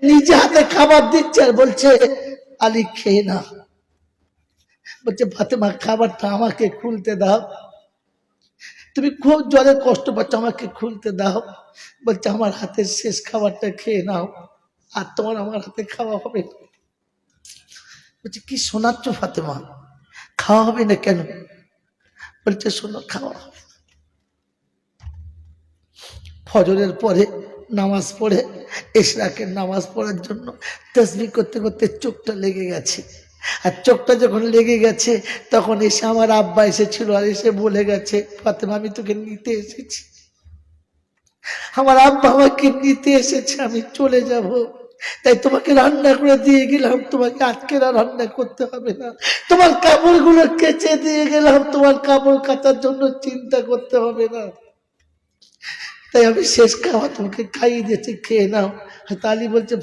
নিজে হাতে খাবার দিচ্ছে আর বলছে আলী খেয়ে না। বলছে ফাতেমা খাবারটা আমাকে খুলতে দাও, তুমি খুব জ্বরে কষ্ট পাচ্ছ, আমাকে খুলতে দাও। বলছে আমার হাতের শেষ খাবারটা খেয়ে নাও, আর তোমার আমার হাতে খাওয়া হবে না। বলছে কি শোনাচ্ছ ফাতেমা, খাওয়া হবে না কেন? বলছে শোনো খাওয়া হবে। ফজরের পরে নামাজ পড়ে ইশরাকের নামাজ পড়ার জন্য তাসবিহ করতে করতে চোখটা লেগে গেছে। আর চোখটা যখন লেগে গেছে তখন এসে আমার আব্বা এসেছিল, আর এসে বলে গেছে ফাতেমা আমি তোকে নিতে এসেছি। আমার আব্বা আমাকে নিতে এসেছে, আমি চলে যাব, তাই তোমাকে রান্না করে দিয়ে গেলাম, তোমাকে আজকে আর রান্না করতে হবে না। তোমার কাপড়গুলো কেচে দিয়ে গেলাম, তোমার কাপড় কাচার জন্য চিন্তা করতে হবে না। তাই আমি শেষ খাওয়া তোমাকে খাইয়ে দিয়েছি, খেয়ে নাও। তালি বলছে